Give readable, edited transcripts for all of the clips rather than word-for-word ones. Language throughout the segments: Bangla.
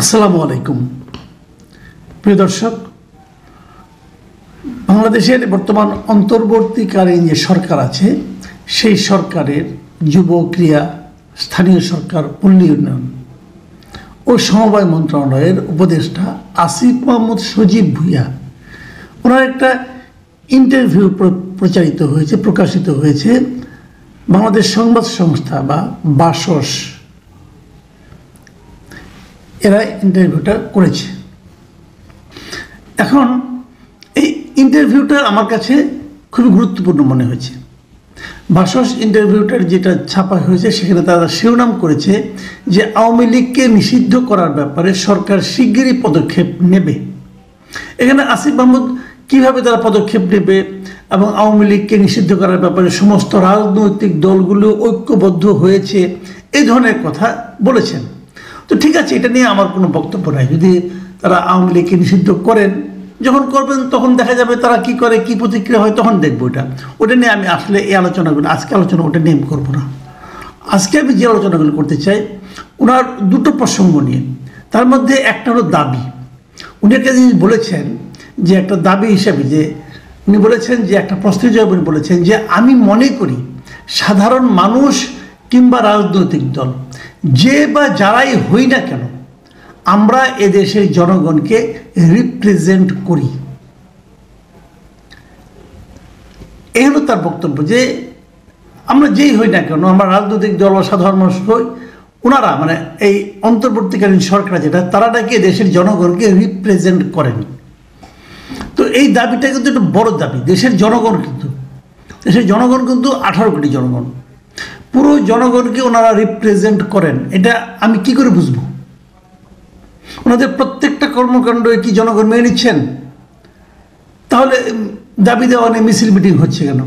আসসালামু আলাইকুম প্রিয় দর্শক, বাংলাদেশের বর্তমান অন্তর্বর্তীকালীন যে সরকার আছে সেই সরকারের যুব ক্রীড়া, স্থানীয় সরকার, পল্লী উন্নয়ন ও সমবায় মন্ত্রণালয়ের উপদেষ্টা আসিফ মাহমুদ সজীব ভুঁইয়া ওনার একটা ইন্টারভিউ প্রকাশিত হয়েছে বাংলাদেশ সংবাদ সংস্থা বা বাসস, এরা ইন্টারভিউটা করেছে। এখন এই ইন্টারভিউটা আমার কাছে খুবই গুরুত্বপূর্ণ মনে হয়েছে। বাসস ইন্টারভিউটার যেটা ছাপা হয়েছে সেখানে তারা শিরোনাম করেছে যে আওয়ামী লীগকে নিষিদ্ধ করার ব্যাপারে সরকার শিগগিরই পদক্ষেপ নেবে। এখানে আসিফ মাহমুদ কীভাবে তারা পদক্ষেপ নেবে এবং আওয়ামী লীগকে নিষিদ্ধ করার ব্যাপারে সমস্ত রাজনৈতিক দলগুলো ঐক্যবদ্ধ হয়েছে এই ধরনের কথা বলেছেন। তো ঠিক আছে, এটা নিয়ে আমার কোনো বক্তব্য নাই। যদি তারা আওয়ামী লীগকে নিষিদ্ধ করেন, যখন করবেন তখন দেখা যাবে তারা কি করে, কি প্রতিক্রিয়া হয়, তখন দেখবো। ওটা নিয়ে আমি আসলে এই আলোচনাগুলো আজকে ওটা নিয়ে আমি করবো না। আজকে আমি যে আলোচনাগুলো করতে চাই ওনার দুটো প্রসঙ্গ নিয়ে। তার মধ্যে একটা হলো দাবি। উনি একটা জিনিস বলেছেন যে একটা দাবি হিসাবে, যে উনি বলেছেন যে একটা প্রশ্নের জবাবে উনি বলেছেন যে আমি মনে করি সাধারণ মানুষ কিংবা রাজনৈতিক দল যে বা যারাই হই না কেন আমরা এদেশের জনগণকে রিপ্রেজেন্ট করি। এই হলো তার বক্তব্য, যে আমরা যেই হই না কেন, আমরা রাজনৈতিক দল বা সাধারণ মানুষ হই, ওনারা মানে এই অন্তর্বর্তীকালীন সরকার যেটা, তারা নাকি দেশের জনগণকে রিপ্রেজেন্ট করেন। তো এই দাবিটা কিন্তু একটা বড় দাবি। দেশের জনগণ কিন্তু 18 কোটি জনগণ, পুরো জনগণকে ওনারা রিপ্রেজেন্ট করেন। এটা আমি কি করে বুঝবো? ওনাদের প্রত্যেকটা কর্মকাণ্ড কি জনগণ মেনে নিচ্ছেন? তাহলে দাবি দেওয়া নিয়ে মিছিল মিটিং হচ্ছে কেন?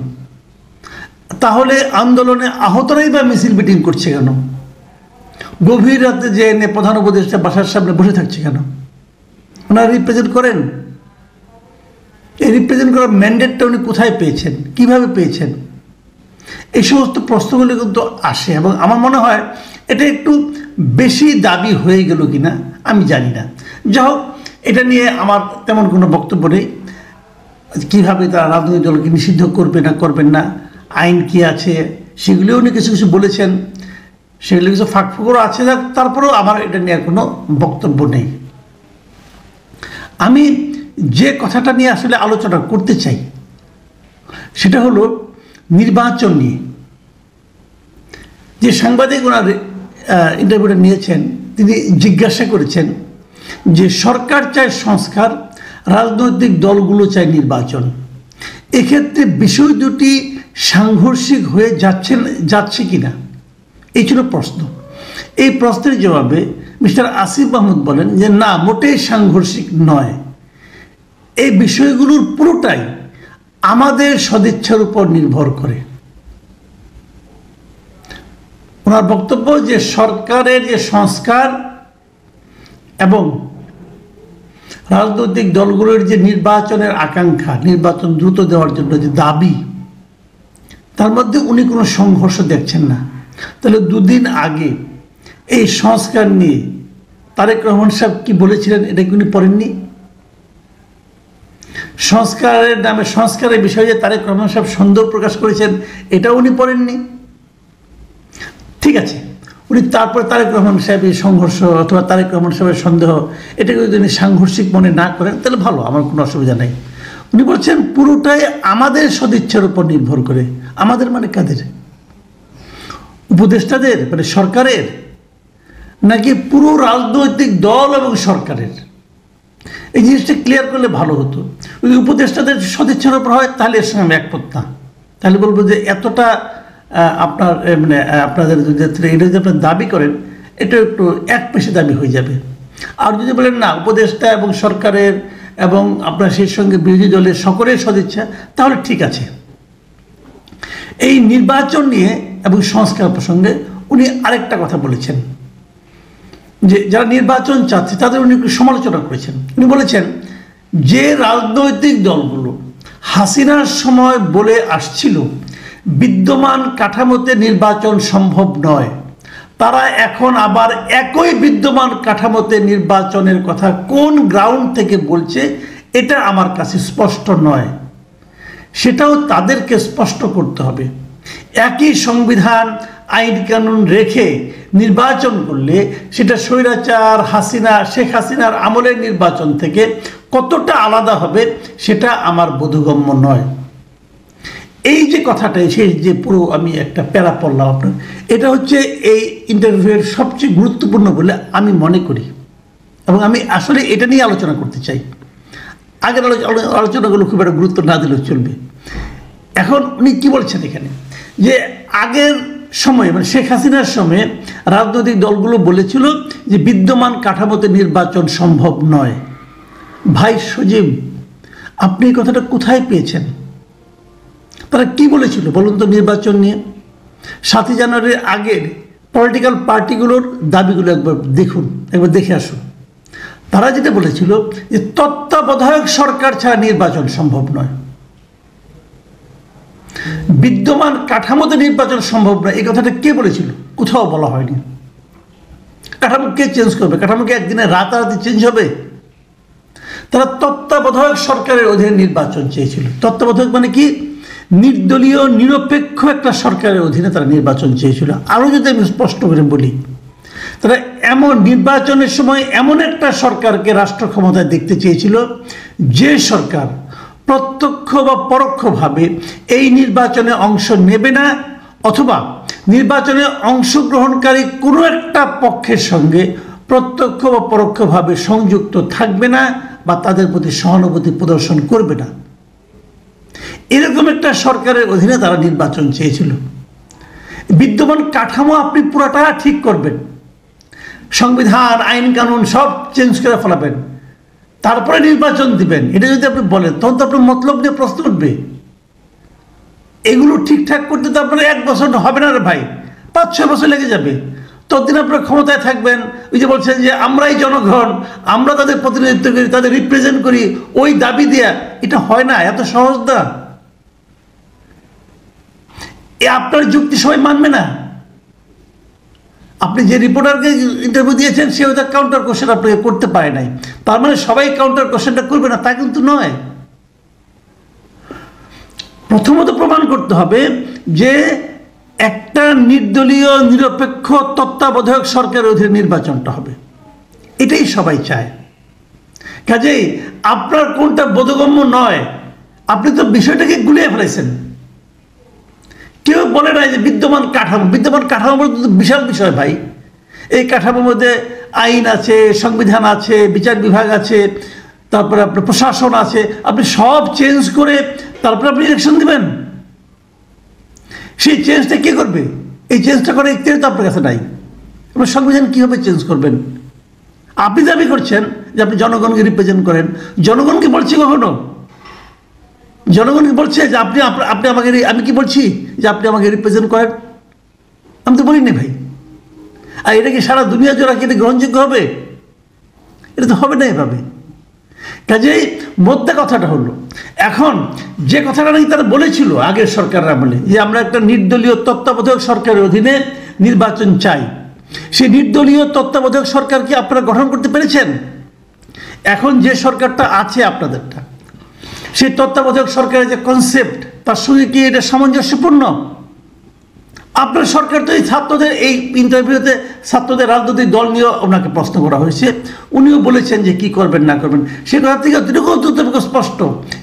তাহলে আন্দোলনে আহতরাই বা মিছিল মিটিং করছে কেন? গভীর রাতে যে এনে প্রধান উপদেষ্টা বাসার সামনে বসে থাকছে কেন? ওনারা রিপ্রেজেন্ট করেন। এই রিপ্রেজেন্ট করার ম্যান্ডেটটা উনি কোথায় পেয়েছেন, কিভাবে পেয়েছেন? এই সমস্ত প্রশ্নগুলি কিন্তু আসে এবং আমার মনে হয় এটা একটু বেশি দাবি হয়ে গেল কিনা আমি জানি না। যাই হোক, এটা নিয়ে আমার তেমন কোনো বক্তব্য নেই। কীভাবে তারা রাজনৈতিক দলকে নিষিদ্ধ করবেন না, আইন কি আছে সেগুলিও উনি কিছু বলেছেন, সেগুলো কিছু ফাঁকফোকরও আছে। তারপরেও আমার এটা নিয়ে কোনো বক্তব্য নেই। আমি যে কথাটা নিয়ে আসলে আলোচনা করতে চাই সেটা হলো নির্বাচন নিয়ে। যে সাংবাদিক ওনার ইন্টারভিউটা নিয়েছেন তিনি জিজ্ঞাসা করেছেন যে সরকার চায় সংস্কার, রাজনৈতিক দলগুলো চায় নির্বাচন, এক্ষেত্রে বিষয় দুটি সাংঘর্ষিক হয়ে যাচ্ছে কিনা, এই ছিল প্রশ্ন। এই প্রশ্নের জবাবে মিস্টার আসিফ মাহমুদ বলেন যে না, মোটেই সাংঘর্ষিক নয়, এই বিষয়গুলোর পুরোটাই আমাদের সদিচ্ছার উপর নির্ভর করে। ওনার বক্তব্য যে সরকারের যে সংস্কার এবং রাজনৈতিক দলগুলোর যে নির্বাচনের আকাঙ্ক্ষা, নির্বাচন দ্রুত দেওয়ার জন্য যে দাবি, তার মধ্যে উনি কোনো সংঘর্ষ দেখছেন না। তাহলে দুদিন আগে এই সংস্কার নিয়ে তারেক রহমান সাহেব কি বলেছিলেন এটা কি উনি পড়েননি? সংস্কারের নামে, সংস্কারের বিষয়ে যে তারেক রহমান সাহেব সন্দেহ প্রকাশ করেছেন এটাও উনি পড়েননি। ঠিক আছে, উনি তারপরে তারেক রহমান সাহেবের সংঘর্ষ অথবা তারেক রহমান সাহেবের সন্দেহ এটাকে যদি উনি সাংঘর্ষিক মনে না করেন তাহলে ভালো, আমার কোনো অসুবিধা নেই। উনি বলছেন পুরোটাই আমাদের সদিচ্ছার উপর নির্ভর করে। আমাদের মানে কাদের? উপদেষ্টাদের, মানে সরকারের, নাকি পুরো রাজনৈতিক দল এবং সরকারের? এই জিনিসটা ক্লিয়ার করলে ভালো হতো। ওই উপদেষ্টাদের সদিচ্ছার উপর হয় তাহলে এর সঙ্গে আমি একমত না। তাহলে বলবো যে এতটা আপনার মানে আপনাদের এটা যদি আপনার দাবি করেন এটা একটু এক পেশে দাবি হয়ে যাবে। আর যদি বলেন না, উপদেষ্টা এবং সরকারের এবং আপনার সেই সঙ্গে বিরোধী দলের সকলের সদিচ্ছা, তাহলে ঠিক আছে। এই নির্বাচন নিয়ে এবং সংস্কার প্রসঙ্গে উনি আরেকটা কথা বলেছেন যে যারা নির্বাচন চাচ্ছে তাদের উনি একটু সমালোচনা করেছেন। উনি বলেছেন যে রাজনৈতিক দলগুলো হাসিনার সময় বলে আসছিল বিদ্যমান কাঠামোতে নির্বাচন সম্ভব নয়, তারা এখন আবার একই বিদ্যমান কাঠামোতে নির্বাচনের কথা কোন গ্রাউন্ড থেকে বলছে এটা আমার কাছে স্পষ্ট নয়। সেটাও তাদেরকে স্পষ্ট করতে হবে। একই সংবিধান আইন কানুন রেখে নির্বাচন করলে সেটা স্বৈরাচার শেখ হাসিনার আমলের নির্বাচন থেকে কতটা আলাদা হবে সেটা আমার বোধগম্য নয়। এই যে কথাটা সেই যে পুরো আমি একটা প্যারা পড়লাম আপনার, এটা হচ্ছে এই ইন্টারভিউয়ের সবচেয়ে গুরুত্বপূর্ণ বলে আমি মনে করি, এবং আমি আসলে এটা নিয়ে আলোচনা করতে চাই। আগের আলোচনাগুলো খুব একটা গুরুত্ব না দিলেও চলবে। এখন উনি কি বলছেন এখানে, যে আগের সময়ে মানে শেখ হাসিনার সময়ে রাজনৈতিক দলগুলো বলেছিল যে বিদ্যমান কাঠামোতে নির্বাচন সম্ভব নয়। ভাই সজীব, আপনি এই কথাটা কোথায় পেয়েছেন? তারা কি বলেছিল বলুন তো নির্বাচন নিয়ে? 7ই জানুয়ারির আগের পলিটিক্যাল পার্টিগুলোর দাবিগুলো একবার দেখুন, একবার দেখে আসুন। তারা যেটা বলেছিল যে তত্ত্বাবধায়ক সরকার ছাড়া নির্বাচন সম্ভব নয়, বিদ্যমান কাঠামোতে নির্বাচন সম্ভব নয়। এই কথাটা কে বলেছিল? কোথাও বলা হয়নি। কাঠামো কে চেঞ্জ করবে? কাঠামো কি একদিনে রাতারাতি চেঞ্জ হবে? তারা তত্ত্বাবধায়ক সরকারের অধীনে নির্বাচন চেয়েছিল। তত্ত্বাবধায়ক মানে কি? নির্দলীয় নিরপেক্ষ একটা সরকারের অধীনে তারা নির্বাচন চেয়েছিল। আরও যদি আমি স্পষ্ট করে বলি, তারা এমন নির্বাচনের সময় এমন একটা সরকারকে রাষ্ট্র ক্ষমতায় দেখতে চেয়েছিল যে সরকার প্রত্যক্ষ বা পরোক্ষভাবে এই নির্বাচনে অংশ নেবে না, অথবা নির্বাচনে অংশগ্রহণকারী কোনো একটা পক্ষের সঙ্গে প্রত্যক্ষ বা পরোক্ষভাবে সংযুক্ত থাকবে না বা তাদের প্রতি সহানুভূতি প্রদর্শন করবে না। এরকম একটা সরকারের অধীনে তারা নির্বাচন চেয়েছিল। বিদ্যমান কাঠামো আপনি পুরোটা ঠিক করবেন, সংবিধান আইন কানুন সব চেঞ্জ করে ফেলাবেন, তারপরে নির্বাচন দিবেন, এটা যদি আপনি বলেন তখন তো আপনার মতলব নিয়ে প্রশ্ন উঠবে। এগুলো ঠিকঠাক করতে তো আপনার 1 বছর হবে না রে ভাই, 5-6 বছর লেগে যাবে। ততদিন আপনার ক্ষমতায় থাকবেন, ওই যে বলছেন যে আমরাই জনগণ, আমরা তাদের প্রতিনিধিত্ব করি, তাদের রিপ্রেজেন্ট করি, ওই দাবি দেয়া, এটা হয় না, এত সহজ না। আপনার যুক্তি সবাই মানবে না। আপনি যে রিপোর্টারকে ইন্টারভিউ দিয়েছেন সে হয়তো কাউন্টার কোশ্চেন আপনাকে করতে পারে নাই, তার মানে সবাই কাউন্টার কোশ্চেনটা করবে না তা কিন্তু নয়। প্রথমত প্রমাণ করতে হবে যে একটা নির্দলীয় নিরপেক্ষ তত্ত্বাবধায়ক সরকারের অধীনে নির্বাচনটা হবে, এটাই সবাই চায়। কাজেই আপনার কোনটা বোধগম্য নয়, আপনি তো বিষয়টাকে গুলিয়ে ফেলেছেন। কেউ বলে না যে বিদ্যমান কাঠামো বলতে বিশাল বিষয় ভাই। এই কাঠামোর মধ্যে আইন আছে, সংবিধান আছে, বিচার বিভাগ আছে, তারপরে আপনার প্রশাসন আছে। আপনি সব চেঞ্জ করে তারপরে আপনি ইলেকশন দেবেন, সেই চেঞ্জটা কে করবে? এই চেঞ্জটা করে ইখতিয়ার তো আপনার কাছে নাই। আপনার সংবিধান কীভাবে চেঞ্জ করবেন? আপনি দাবি করছেন যে আপনি জনগণকে রিপ্রেজেন্ট করেন, জনগণকে বলছি কখনো? জনগণকে বলছে যে আপনি আমাকে, আমি কি বলছি যে আপনি আমাকে রিপ্রেজেন্ট করেন? আমি তো বলিনি ভাই। আর এটা কি সারা দুনিয়া জোড়া কি এটা গ্রহণযোগ্য হবে? এটা তো হবে না এভাবে। কাজেই মোদ্দা কথাটা হলো, এখন যে কথাটা নাকি তারা বলেছিল আগের সরকারের আমলে যে আমরা একটা নির্দলীয় তত্ত্বাবধায়ক সরকারের অধীনে নির্বাচন চাই, সেই নির্দলীয় তত্ত্বাবধায়ক সরকার কি আপনারা গঠন করতে পেরেছেন? এখন যে সরকারটা আছে আপনাদেরটা, সেই তত্ত্বাবধায়ক সরকারের যে কনসেপ্ট তার সঙ্গে কি এটা সামঞ্জস্যপূর্ণ? আপনার সরকার তো এই ছাত্রদের, এই ইন্টারভিউতে ছাত্রদের রাজনৈতিক দল নিয়ে ওনাকে প্রশ্ন করা হয়েছে, উনিও বলেছেন যে কি করবেন না করবেন। সে কথা থেকে অত্যন্ত স্পষ্ট,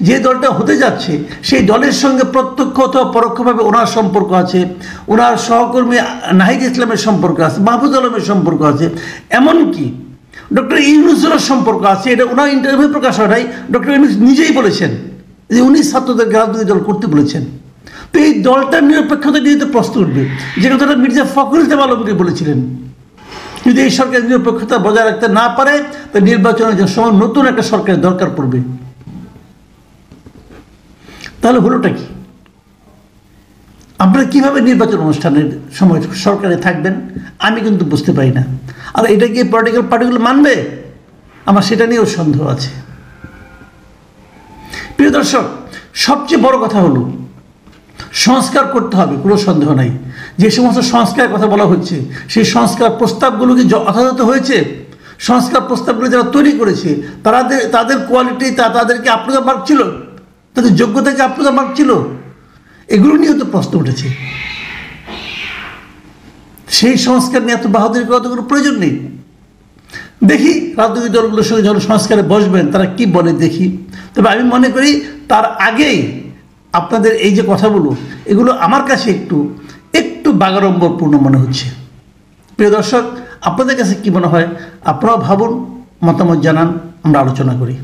যে দলটা হতে যাচ্ছে সেই দলের সঙ্গে প্রত্যক্ষ অথবা পরোক্ষভাবে ওনার সম্পর্ক আছে, ওনার সহকর্মী নাহিদ ইসলামের সম্পর্ক আছে, মাহফুজ আলমের সম্পর্ক আছে, এমনকি ডক্টর ইউনূসের সম্পর্ক আছে। এটা ওনার ইন্টারভিউ প্রকাশ হয় নাই, ডক্টর ইউনূস নিজেই বলেছেন যে উনি ছাত্রদেরকে রাজনৈতিক দল করতে বলেছেন। তো এই দলটার নিরপেক্ষতা নিয়ে তো প্রশ্ন উঠবে, যে কথাটা মির্জা ফখরুল ইসলাম আলমগীর বলেছিলেন, যদি এই সরকার নিরপেক্ষতা বজায় রাখতে না পারে তো নির্বাচনের সময় নতুন একটা সরকারের দরকার পড়বে। তাহলে হলোটা কি? আপনারা কিভাবে নির্বাচন অনুষ্ঠানের সময় সরকারে থাকবেন আমি কিন্তু বুঝতে পারি না। আর এটা কি পলিটিক্যাল পার্টিগুলো মানবে? আমার সেটা নিয়েও সন্দেহ আছে। প্রিয় দর্শক, সবচেয়ে বড় কথা হলো সংস্কার করতে হবে, কোনো সন্দেহ নাই। যে সমস্ত সংস্কারের কথা বলা হচ্ছে সেই সংস্কার প্রস্তাবগুলো কি যথাযথ হয়েছে? সংস্কার প্রস্তাবগুলো যারা তৈরি করেছে তাদের কোয়ালিটি তাদেরকে আপনাদের মার্ক ছিল, তাদের যোগ্যতাকে আপনাদের মার্ক ছিল, এগুলো নিয়েও তো প্রশ্ন উঠেছে। সেই সংস্কার নিয়ে এত বাহাদুরি করার কোনো প্রয়োজন নেই। দেখি রাজনৈতিক দলগুলোর সঙ্গে যখন সংস্কারে বসবেন তারা কি বলে দেখি। তবে আমি মনে করি তার আগেই আপনাদের এই যে কথাগুলো, এগুলো আমার কাছে একটু বাগাড়ম্বরপূর্ণ মনে হচ্ছে। প্রিয় দর্শক, আপনাদের কাছে কি মনে হয়? আপনারাও ভাবুন, মতামত জানান, আমরা আলোচনা করি।